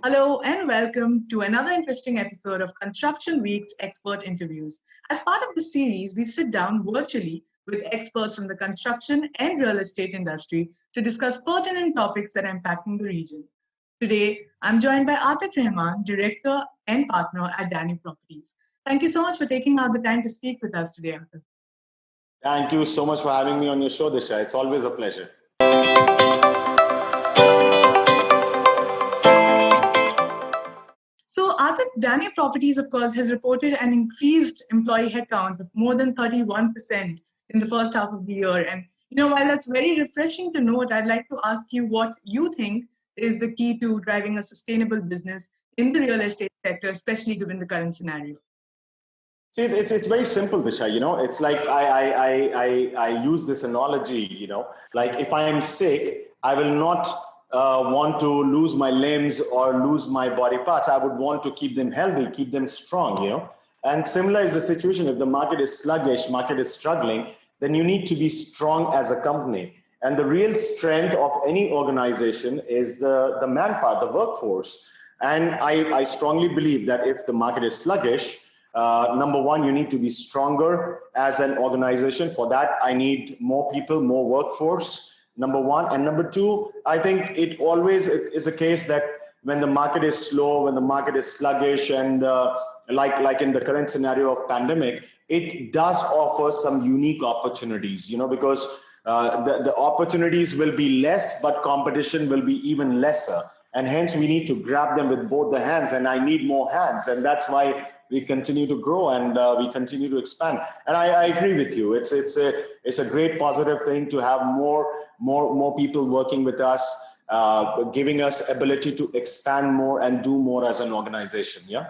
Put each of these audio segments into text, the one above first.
Hello and welcome to another interesting episode of Construction Week's Expert Interviews. As part of this series, we sit down virtually with experts from the construction and real estate industry to discuss pertinent topics that are impacting the region. Today, I'm joined by Atif Rahman, Director and Partner at Daniel Properties. Thank you so much for taking out the time to speak with us today, Atif. Thank you so much for having me on your show, Disha. It's always a pleasure. So, Atif, Daniel Properties, of course, has reported an increased employee headcount of more than 31% in the first half of the year. And, while that's very refreshing to note, I'd like to ask you what you think is the key to driving a sustainable business in the real estate sector, especially given the current scenario. See, it's very simple, Disha. It's like I use this analogy. Like if I'm sick, I will not want to lose my limbs or lose my body parts. I would want to keep them healthy, keep them strong. And similar is the situation. If the market is sluggish, market is struggling, then you need to be strong as a company. And the real strength of any organization is the manpower, the workforce. And I strongly believe that if the market is sluggish, number one, you need to be stronger as an organization. For that, I need more people, more workforce, number one. And number two, I think it always is a case that when the market is slow, when the market is sluggish, and like in the current scenario of pandemic, it does offer some unique opportunities, because the opportunities will be less, but competition will be even lesser. And hence we need to grab them with both the hands, and I need more hands. And that's why we continue to grow and we continue to expand. And I agree with you. It's a great positive thing to have more people working with us, giving us ability to expand more and do more as an organization. Yeah.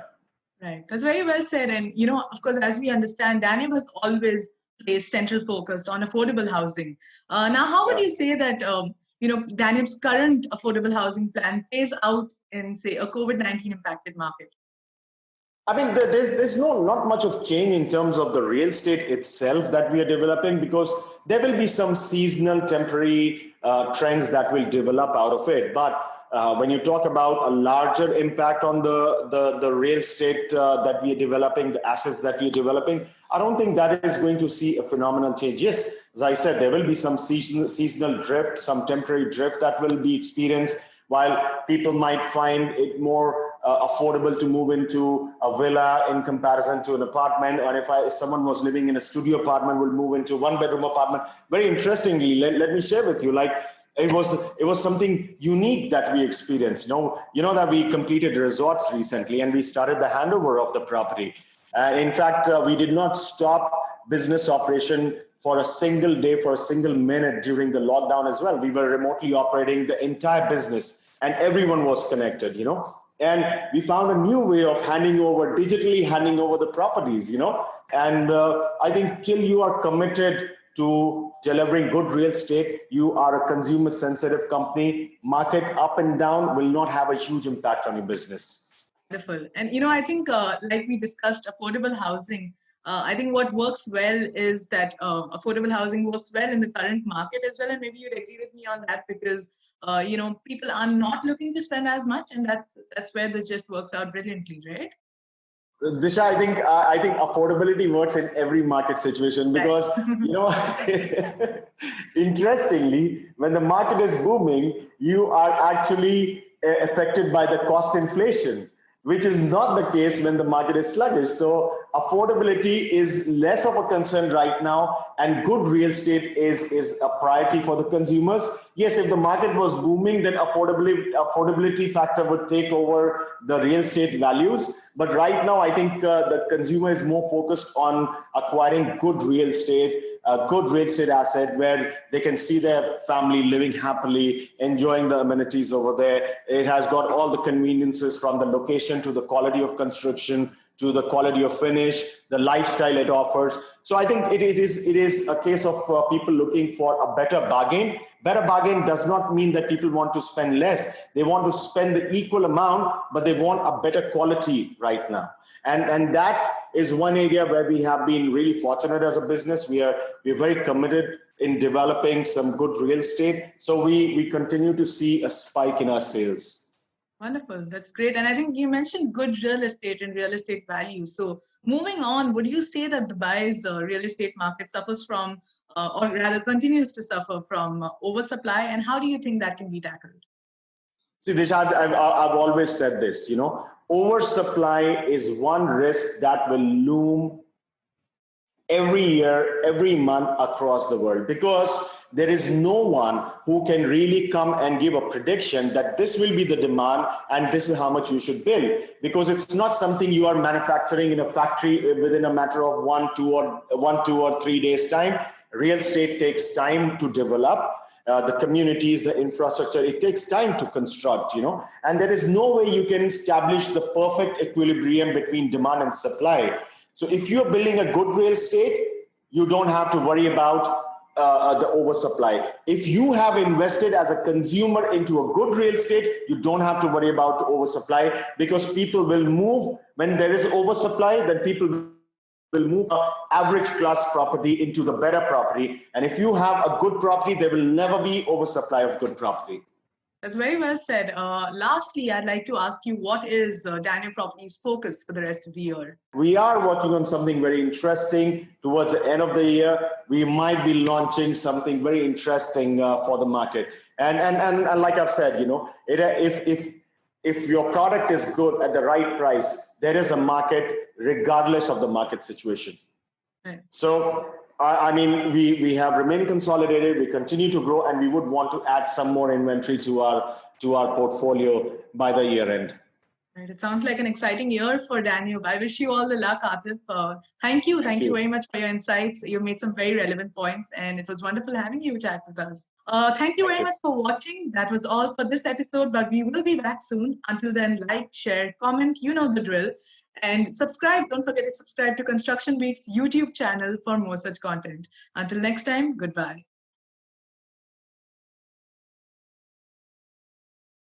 Right. That's very well said. And, of course, as we understand, Daniel has always placed central focus on affordable housing. Now, how would you say that, Daniel's current affordable housing plan plays out in, say, a COVID-19 impacted market? I mean, there's not much of change in terms of the real estate itself that we are developing, because there will be some seasonal temporary trends that will develop out of it. But when you talk about a larger impact on the real estate that we are developing, the assets that we are developing, I don't think that is going to see a phenomenal change. Yes, as I said, there will be some seasonal drift, some temporary drift that will be experienced, while people might find it more affordable to move into a villa in comparison to an apartment. Or if someone was living in a studio apartment, will move into one bedroom apartment. Very interestingly, let me share with you, like it was something unique that we experienced. You know that we completed resorts recently, and we started the handover of the property. In fact, we did not stop business operation for a single day, for a single minute during the lockdown as well. We were remotely operating the entire business, and everyone was connected, and we found a new way of digitally handing over the properties, and I think till you are committed to delivering good real estate, you are a consumer sensitive company, market up and down will not have a huge impact on your business. Wonderful. And, I think like we discussed affordable housing, I think what works well is that affordable housing works well in the current market as well. And maybe you'd agree with me on that because, people are not looking to spend as much. And that's where this just works out brilliantly, right? Disha, I think affordability works in every market situation because, interestingly, when the market is booming, you are actually affected by the cost inflation, which is not the case when the market is sluggish. So affordability is less of a concern right now, and good real estate is a priority for the consumers. Yes, if the market was booming, then affordability factor would take over the real estate values. But right now, I think the consumer is more focused on acquiring good real estate, a good real estate asset where they can see their family living happily, enjoying the amenities over there. It has got all the conveniences from the location to the quality of construction to the quality of finish, the lifestyle it offers. So I think it is a case of people looking for a better bargain. Better bargain does not mean that people want to spend less. They want to spend the equal amount, but they want a better quality right now. And that is one area where we have been really fortunate as a business. We're very committed in developing some good real estate. So we continue to see a spike in our sales. Wonderful. That's great. And I think you mentioned good real estate and real estate value. So moving on, would you say that Dubai's real estate market suffers from, or rather continues to suffer from oversupply? And how do you think that can be tackled? See, Disha, I've always said this, oversupply is one risk that will loom every year, every month across the world, because there is no one who can really come and give a prediction that this will be the demand and this is how much you should build, because it's not something you are manufacturing in a factory within a matter of 1, 2 or 3 days time. Real estate takes time to develop. The communities, the infrastructure, it takes time to construct, and there is no way you can establish the perfect equilibrium between demand and supply. So if you're building a good real estate, you don't have to worry about the oversupply. If you have invested as a consumer into a good real estate, you don't have to worry about the oversupply, because people will move when there is oversupply. Then people will move from average class property into the better property. And if you have a good property, there will never be oversupply of good property. That's very well said. Lastly, I'd like to ask you, what is Daniel Properties' focus for the rest of the year? We are working on something very interesting towards the end of the year. We might be launching something very interesting for the market. And like I've said, if your product is good at the right price, there is a market regardless of the market situation. Right. So I mean, we have remained consolidated. We continue to grow, and we would want to add some more inventory to our portfolio by the year end. Right. It sounds like an exciting year for Daniel. I wish you all the luck, Atif. Thank you very much for your insights. You made some very relevant points, and it was wonderful having you chat with us. Thank you very much for watching. That was all for this episode, but we will be back soon. Until then, like, share, comment, you know the drill. And subscribe. Don't forget to subscribe to Construction Week's YouTube channel for more such content. Until next time, goodbye.